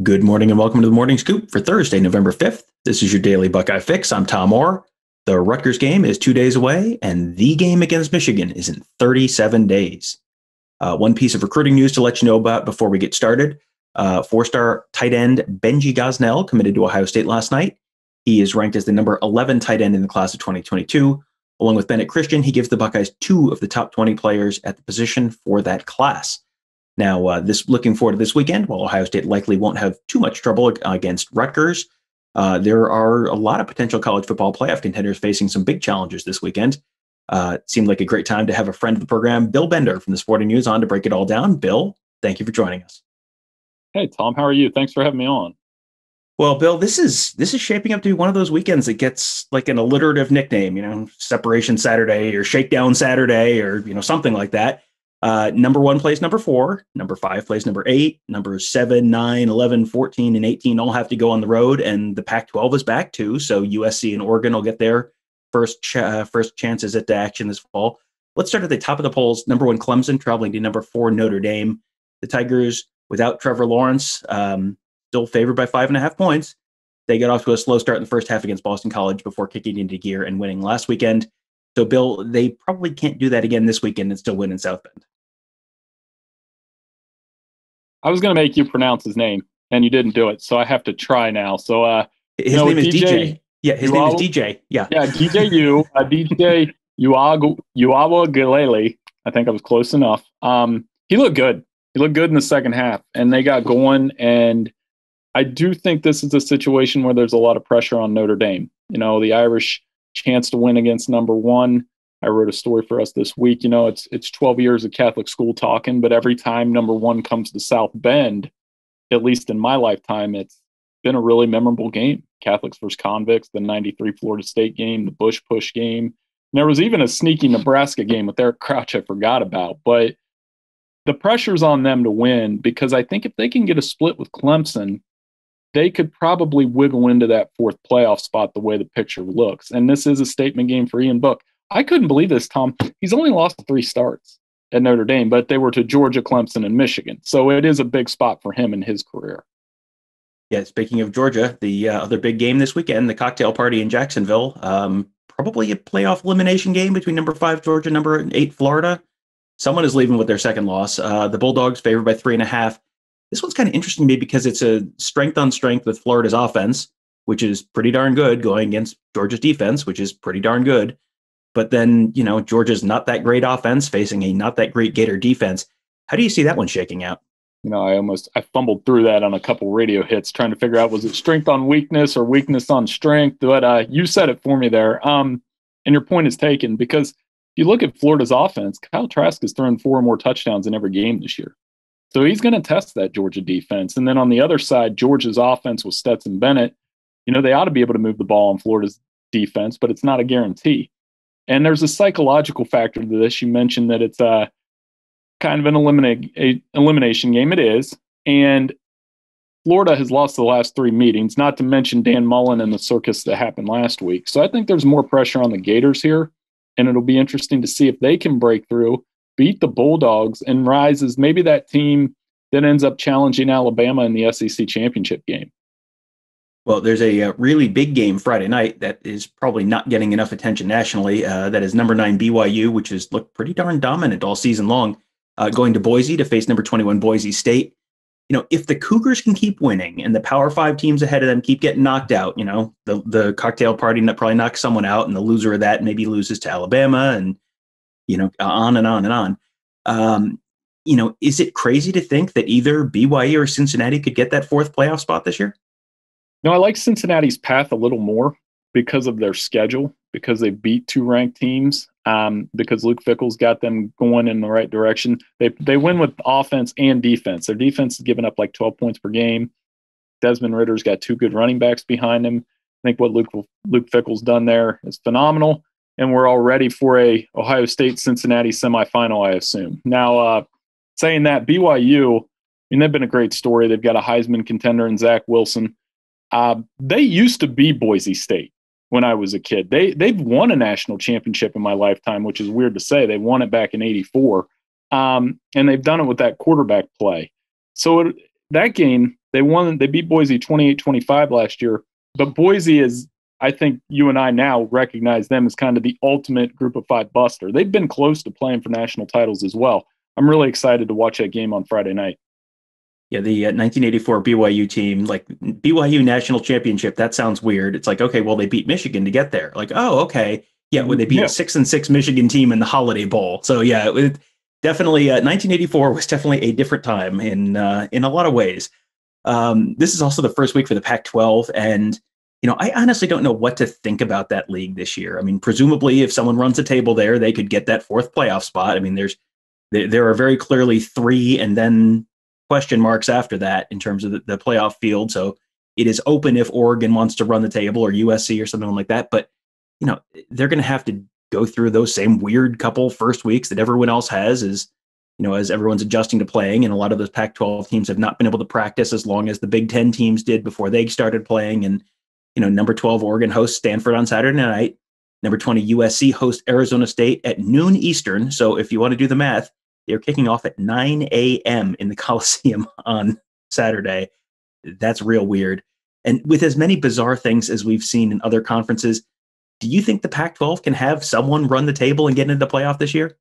Good morning and welcome to the Morning Scoop for Thursday, November 5th. This is your daily Buckeye Fix. I'm Tom Orr. The Rutgers game is 2 days away, and the game against Michigan is in 37 days. One piece of recruiting news to let you know about before we get started. Four-star tight end Benji Gosnell committed to Ohio State last night. He is ranked as the number 11 tight end in the class of 2022. Along with Bennett Christian, he gives the Buckeyes two of the top 20 players at the position for that class. Now, looking forward to this weekend, while Ohio State likely won't have too much trouble against Rutgers, there are a lot of potential college football playoff contenders facing some big challenges this weekend. It seemed like a great time to have a friend of the program, Bill Bender from the Sporting News, on to break it all down. Bill, thank you for joining us. Hey, Tom, how are you? Thanks for having me on. Well, Bill, this is shaping up to be one of those weekends that gets like an alliterative nickname, Separation Saturday or Shakedown Saturday or, something like that. Number 1 plays number 4, number 5 plays number 8, numbers 7, 9, 11, 14, and 18 all have to go on the road, and the Pac12 is back too. So USC and Oregon will get their first chances at the action this fall. Let's start at the top of the polls. Number 1, Clemson traveling to number 4, Notre Dame. The Tigers, without Trevor Lawrence, still favored by 5.5 points. They got off to a slow start in the first half against Boston College before kicking into gear and winning last weekend. So, Bill, they probably can't do that again this weekend and still win in South Bend. I was going to make you pronounce his name, and you didn't do it, so I have to try now. So, his name is DJ. Yeah, his name is DJ. Yeah, DJU, DJ Uiagalelei. I think I was close enough. He looked good. He looked good in the second half, and they got going. And I do think this is a situation where there's a lot of pressure on Notre Dame. The Irish chance to win against number 1. I wrote a story for us this week. It's 12 years of Catholic school talking, but every time number 1 comes to South Bend, at least in my lifetime, it's been a really memorable game. Catholics versus convicts, the 93 Florida State game, the Bush Push game. And there was even a sneaky Nebraska game with Eric Crouch I forgot about. But the pressure's on them to win, because I think if they can get a split with Clemson, they could probably wiggle into that 4th playoff spot the way the picture looks. And this is a statement game for Ian Book. I couldn't believe this, Tom. He's only lost 3 starts at Notre Dame, but they were to Georgia, Clemson, and Michigan. So it is a big spot for him in his career. Yeah, speaking of Georgia, the other big game this weekend, the cocktail party in Jacksonville, probably a playoff elimination game between number 5 Georgia, number 8 Florida. Someone is leaving with their second loss. The Bulldogs favored by 3.5. This one's kind of interesting to me because it's a strength on strength with Florida's offense, which is pretty darn good, going against Georgia's defense, which is pretty darn good. But then, Georgia's not that great offense facing a not that great Gator defense. How do you see that one shaking out? I fumbled through that on a couple radio hits trying to figure out, was it strength on weakness or weakness on strength? But you said it for me there. And your point is taken, because if you look at Florida's offense, Kyle Trask has thrown 4 or more touchdowns in every game this year. So he's going to test that Georgia defense. And then on the other side, Georgia's offense with Stetson Bennett, they ought to be able to move the ball on Florida's defense, but it's not a guarantee. And there's a psychological factor to this. You mentioned that it's kind of an elimination game. It is. And Florida has lost the last 3 meetings, not to mention Dan Mullen and the circus that happened last week. So I think there's more pressure on the Gators here, and it'll be interesting to see if they can break through, beat the Bulldogs, and rise as maybe that team that ends up challenging Alabama in the SEC championship game. Well, there's a really big game Friday night that is probably not getting enough attention nationally. That is number 9 BYU, which has looked pretty darn dominant all season long, going to Boise to face number 21 Boise State. If the Cougars can keep winning and the Power 5 teams ahead of them keep getting knocked out, the cocktail party probably knocks someone out, and the loser of that maybe loses to Alabama, and on and on and on. Is it crazy to think that either BYU or Cincinnati could get that 4th playoff spot this year? No, I like Cincinnati's path a little more because of their schedule, because they beat 2 ranked teams, because Luke Fickell's got them going in the right direction. They win with offense and defense. Their defense is giving up like 12 points per game. Desmond Ritter's got 2 good running backs behind him. I think what Luke Fickell's done there is phenomenal, and we're all ready for a Ohio State-Cincinnati semifinal, I assume. Now, saying that, BYU, they've been a great story. They've got a Heisman contender in Zach Wilson. They used to be Boise State when I was a kid. They've won a national championship in my lifetime, which is weird to say. They won it back in '84, and they've done it with that quarterback play. So that game, They beat Boise 28-25 last year, but Boise is, I think you and I now recognize them as kind of the ultimate group of five buster. They've been close to playing for national titles as well. I'm really excited to watch that game on Friday night. Yeah, the 1984 BYU team, like BYU national championship, that sounds weird. It's like, okay, well, they beat Michigan to get there. Like, oh, okay. Yeah, when they beat a 6-6 Michigan team in the Holiday Bowl. So yeah, it definitely 1984 was definitely a different time in a lot of ways. This is also the first week for the Pac-12, and I honestly don't know what to think about that league this year. I mean, presumably, if someone runs a table there, they could get that fourth playoff spot. I mean, there are very clearly three, and then question marks after that in terms of the playoff field. So it is open if Oregon wants to run the table or USC or something like that. But they're going to have to go through those same weird couple first weeks that everyone else has, as everyone's adjusting to playing. And a lot of those Pac-12 teams have not been able to practice as long as the Big Ten teams did before they started playing. And number 12 Oregon hosts Stanford on Saturday night. Number 20 USC hosts Arizona State at noon Eastern. So if you want to do the math, they're kicking off at 9 a.m. in the Coliseum on Saturday. That's real weird. And with as many bizarre things as we've seen in other conferences, do you think the Pac-12 can have someone run the table and get into the playoff this year?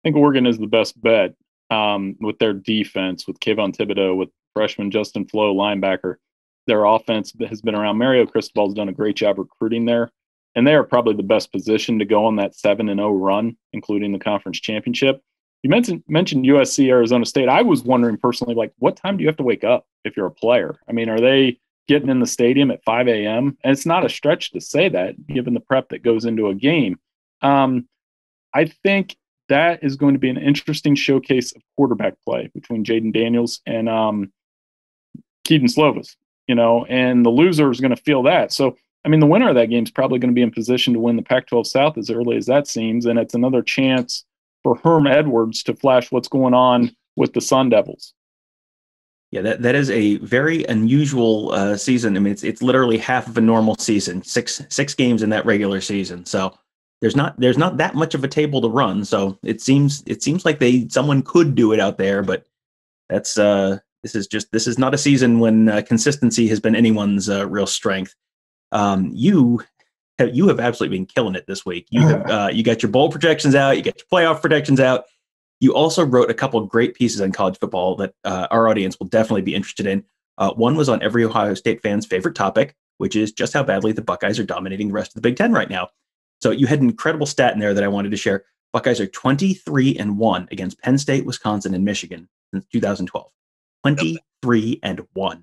I think Oregon is the best bet with their defense, with Kayvon Thibodeau, with freshman Justin Flo, linebacker. Their offense has been around. Mario Cristobal's done a great job recruiting there, and they are probably the best position to go on that 7-0 run, including the conference championship. You mentioned USC, Arizona State. I was wondering personally, like, what time do you have to wake up if you're a player? I mean, are they getting in the stadium at 5 a.m.? And it's not a stretch to say that, given the prep that goes into a game. I think that is going to be an interesting showcase of quarterback play between Jaden Daniels and Keaton Slovis, and the loser is going to feel that. So, I mean, the winner of that game is probably going to be in position to win the Pac-12 South as early as that seems, and it's another chance for Herm Edwards to flash what's going on with the Sun Devils. Yeah, that is a very unusual season. I mean, it's literally half of a normal season, six games in that regular season. So there's not that much of a table to run. So it seems like someone could do it out there, but that's this is not a season when consistency has been anyone's real strength. You have absolutely been killing it this week. You got your bowl projections out, you got your playoff projections out. You also wrote a couple of great pieces on college football that our audience will definitely be interested in. One was on every Ohio State fan's favorite topic, which is just how badly the Buckeyes are dominating the rest of the Big Ten right now. So you had an incredible stat in there that I wanted to share. Buckeyes are 23-1 against Penn State, Wisconsin, and Michigan since 2012. 23-1.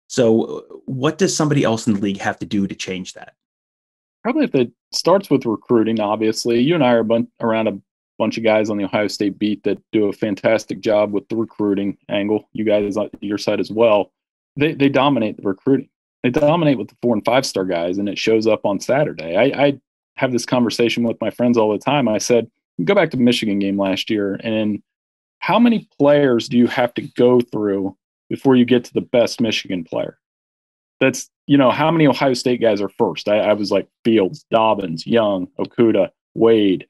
So what does somebody else in the league have to do to change that? Probably if it starts with recruiting, obviously. You and I are around a bunch of guys on the Ohio State beat that do a fantastic job with the recruiting angle. You guys on your side as well. They dominate the recruiting. They dominate with the 4- and 5-star guys, and it shows up on Saturday. I have this conversation with my friends all the time. I said, go back to the Michigan game last year, and how many players do you have to go through before you get to the best Michigan player? That's, how many Ohio State guys are first? I was like Fields, Dobbins, Young, Okudah, Wade,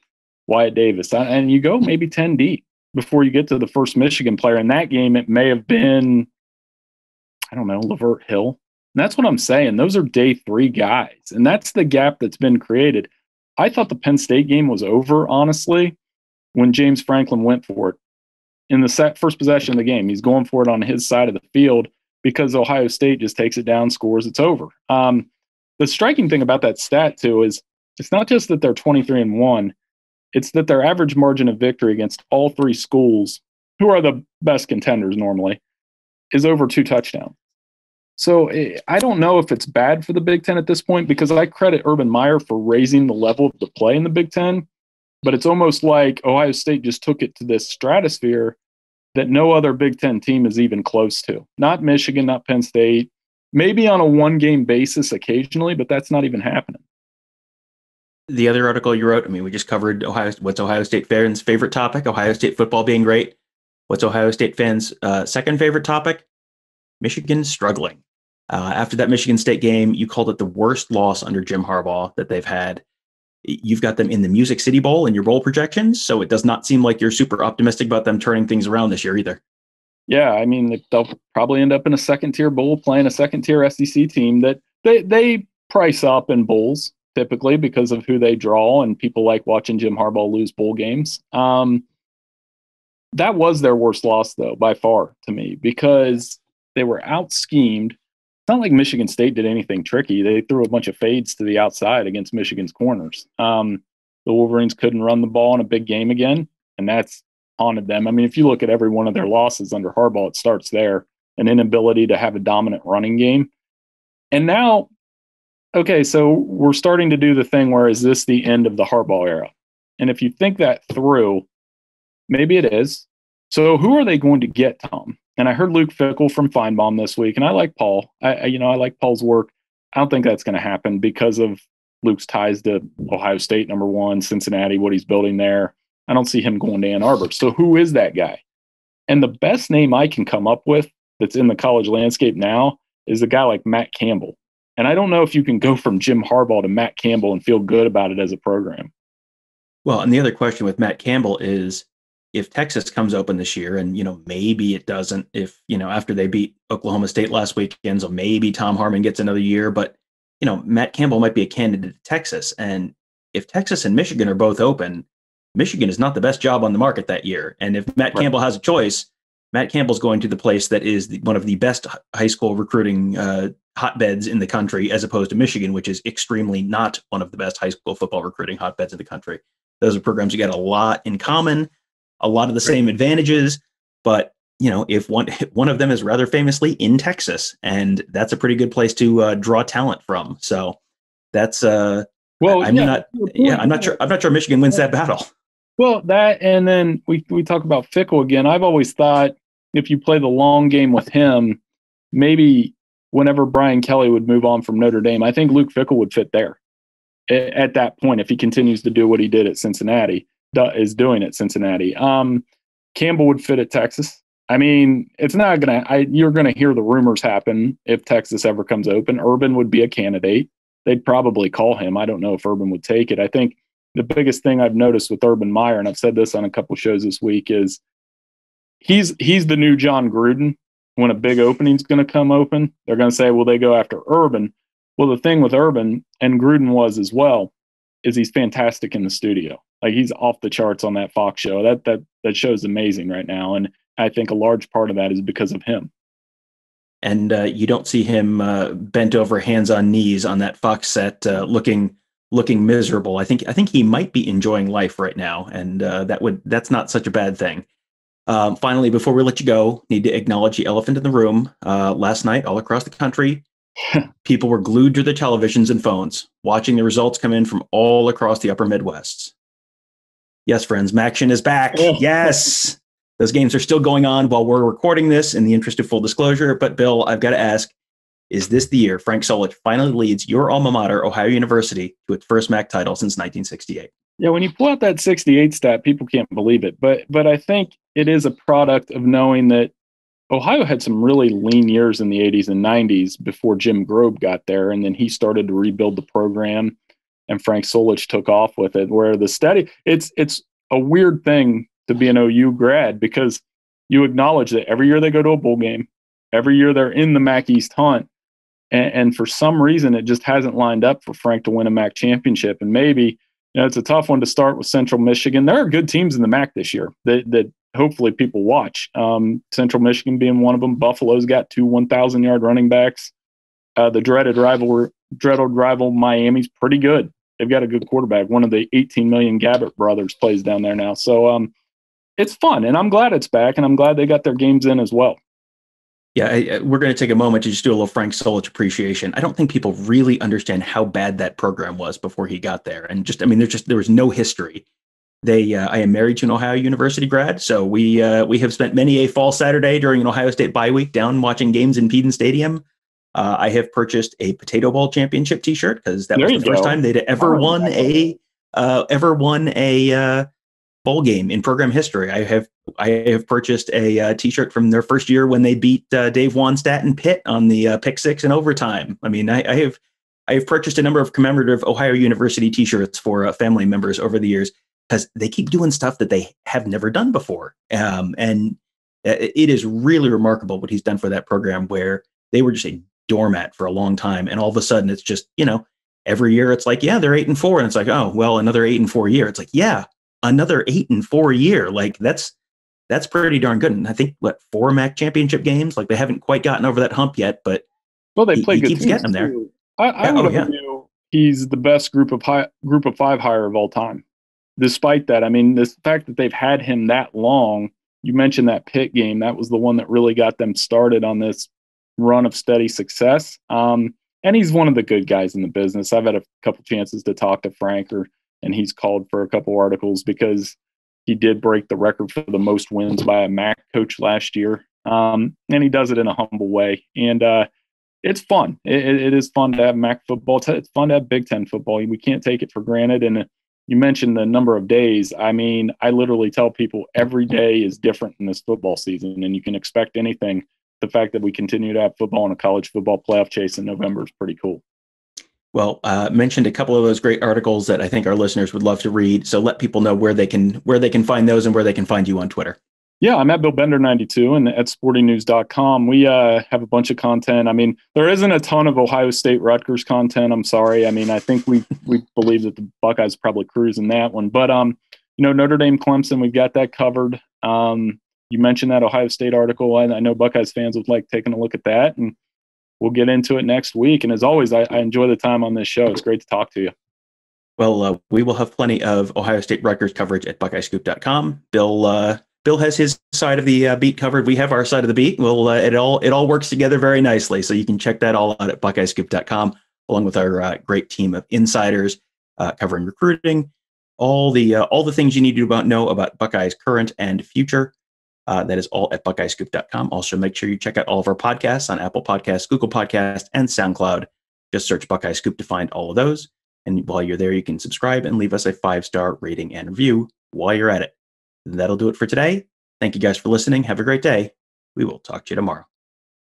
Wyatt Davis. And you go maybe 10 deep before you get to the first Michigan player. In that game, it may have been, I don't know, Lavert Hill. And that's what I'm saying. Those are day 3 guys. And that's the gap that's been created. I thought the Penn State game was over, honestly, when James Franklin went for it. In the first possession of the game, he's going for it on his side of the field because Ohio State just takes it down, scores, it's over. The striking thing about that stat, too, is it's not just that they're 23-1, it's that their average margin of victory against all 3 schools, who are the best contenders normally, is over 2 touchdowns. So I don't know if it's bad for the Big Ten at this point, because I credit Urban Meyer for raising the level of the play in the Big Ten, but it's almost like Ohio State just took it to this stratosphere that no other Big Ten team is even close to. Not Michigan, not Penn State, maybe on a 1-game basis occasionally, but that's not even happening. The other article you wrote, I mean, we just covered what's Ohio State fans' favorite topic, Ohio State football being great. What's Ohio State fans' second favorite topic? Michigan struggling. After that Michigan State game, you called it the worst loss under Jim Harbaugh that they've had. You've got them in the Music City Bowl in your bowl projections, so it does not seem like you're super optimistic about them turning things around this year either. Yeah, I mean, they'll probably end up in a second-tier bowl playing a second-tier SEC team that they price up in bowls typically because of who they draw, and people like watching Jim Harbaugh lose bowl games. That was their worst loss, though, by far to me, because they were out-schemed. It's not like Michigan State did anything tricky. They threw a bunch of fades to the outside against Michigan's corners. The Wolverines couldn't run the ball in a big game again, and that's haunted them. I mean, if you look at every one of their losses under Harbaugh, it starts there, an inability to have a dominant running game. And now, okay, so we're starting to do the thing where is this the end of the Harbaugh era? And if you think that through, maybe it is. So who are they going to get, Tom? And I heard Luke Fickell from Feinbaum this week, and I like Paul. I like Paul's work. I don't think that's going to happen because of Luke's ties to Ohio State, number one, Cincinnati, what he's building there. I don't see him going to Ann Arbor. So who is that guy? And the best name I can come up with that's in the college landscape now is a guy like Matt Campbell. And I don't know if you can go from Jim Harbaugh to Matt Campbell and feel good about it as a program. Well, and the other question with Matt Campbell is if Texas comes open this year, and, maybe it doesn't, if, after they beat Oklahoma State last weekend, so maybe Tom Harmon gets another year, but, Matt Campbell might be a candidate to Texas. And if Texas and Michigan are both open, Michigan is not the best job on the market that year. And if Matt Campbell has a choice, Matt Campbell's going to the place that is one of the best high school recruiting hotbeds in the country, as opposed to Michigan, which is extremely not one of the best high school football recruiting hotbeds in the country. Those are programs you get a lot in common, a lot of the same advantages, but if one of them is rather famously in Texas, and that's a pretty good place to draw talent from. So that's I'm not sure Michigan wins that battle. Well, that, and then we talk about Fickell again. I've always thought if you play the long game with him, maybe whenever Brian Kelly would move on from Notre Dame, I think Luke Fickell would fit there at that point if he continues to do what he did at Cincinnati, is doing at Cincinnati. Campbell would fit at Texas. I mean, it's not going to – you're going to hear the rumors happen if Texas ever comes open. Urban would be a candidate. They'd probably call him. I don't know if Urban would take it. I think the biggest thing I've noticed with Urban Meyer, and I've said this on a couple shows this week, is he's the new John Gruden. When a big opening's going to come open, they're going to say, well, they go after Urban. Well, the thing with Urban, and Gruden was as well, is he's fantastic in the studio. Like, he's off the charts on that Fox show. That show's amazing right now, and I think a large part of that is because of him. And you don't see him bent over, hands on knees on that Fox set, looking miserable. I think he might be enjoying life right now, and that's not such a bad thing. Finally, before we let you go, need to acknowledge the elephant in the room. Last night, all across the country, people were glued to their televisions and phones, watching the results come in from all across the upper Midwest. Yes, friends, Maction is back. Yes. Those games are still going on while we're recording this, in the interest of full disclosure. But, Bill, I've got to ask, is this the year Frank Solich finally leads your alma mater, Ohio University, to its first MAC title since 1968? Yeah, when you pull out that 68 stat, people can't believe it. But I think it is a product of knowing that Ohio had some really lean years in the 80s and 90s before Jim Grobe got there, and then he started to rebuild the program, and Frank Solich took off with it, where the steady – it's a weird thing to be an OU grad, because you acknowledge that every year they go to a bowl game, every year they're in the MAC East hunt, and for some reason it just hasn't lined up for Frank to win a MAC championship. And maybe, it's a tough one to start with Central Michigan. There are good teams in the MAC this year that hopefully people watch. Central Michigan being one of them. Buffalo's got 2 1,000-yard running backs. The dreaded rival Miami's pretty good. They've got a good quarterback. One of the 18 million Gabbert brothers plays down there now. So it's fun, and I'm glad it's back, and I'm glad they got their games in as well. Yeah, we're going to take a moment to just do a little Frank Solich appreciation. I don't think people really understand how bad that program was before he got there. And there was no history. I am married to an Ohio University grad, so we have spent many a fall Saturday during an Ohio State bye week down watching games in Peden Stadium. I have purchased a Potato Bowl championship T-shirt because that was the first time they'd ever won a bowl game in program history. I have purchased a T-shirt from their first year when they beat Dave Wannstedt and Pitt on the pick six in overtime. I mean, I have purchased a number of commemorative Ohio University T-shirts for family members over the years because they keep doing stuff that they have never done before. And It is really remarkable what he's done for that program, where they were just a doormat for a long time. And all of a sudden it's just, every year it's like, yeah, they're 8-4. And it's like, oh, well, another 8-4 year. It's like, yeah, another 8-4 year. Like that's pretty darn good. And I think 4 MAC championship games, like they haven't quite gotten over that hump yet, but they play he good keeps teams getting them there. Too. I would argue he's the best group of 5 hire of all time. Despite that, I mean, the fact that they've had him that long, you mentioned that Pitt game, that was the one that really got them started on this run of steady success. And he's one of the good guys in the business. I've had a couple chances to talk to Frank, and he's called for a couple articles because he did break the record for the most wins by a MAC coach last year. And he does it in a humble way. And it's fun. It is fun to have MAC football. It's fun to have Big Ten football. We can't take it for granted. And you mentioned the number of days. I mean, I literally tell people every day is different in this football season, and you can expect anything. The fact that we continue to have football and a college football playoff chase in November is pretty cool. Well, mentioned a couple of those great articles that I think our listeners would love to read. So let people know where they can find those and where they can find you on Twitter. Yeah, I'm at BillBender92 and at sportingnews.com. We have a bunch of content. I mean, there isn't a ton of Ohio State Rutgers content. I'm sorry. I mean, I think we believe that the Buckeyes probably cruise in that one. But, Notre Dame, Clemson, we've got that covered. You mentioned that Ohio State article. I know Buckeyes fans would like taking a look at that, and we'll get into it next week. And as always, I enjoy the time on this show. It's great to talk to you. Well, we will have plenty of Ohio State Rutgers coverage at BuckeyesScoop.com. Bill has his side of the beat covered. We have our side of the beat. Well, it all works together very nicely. So you can check that all out at BuckeyesScoop.com, along with our great team of insiders covering recruiting, all the things you need to know about Buckeyes current and future. That is all at BuckeyesScoop.com. Also, make sure you check out all of our podcasts on Apple Podcasts, Google Podcasts, and SoundCloud. Just search Buckeye Scoop to find all of those. And while you're there, you can subscribe and leave us a 5-star rating and review while you're at it. That'll do it for today. Thank you guys for listening. Have a great day. We will talk to you tomorrow.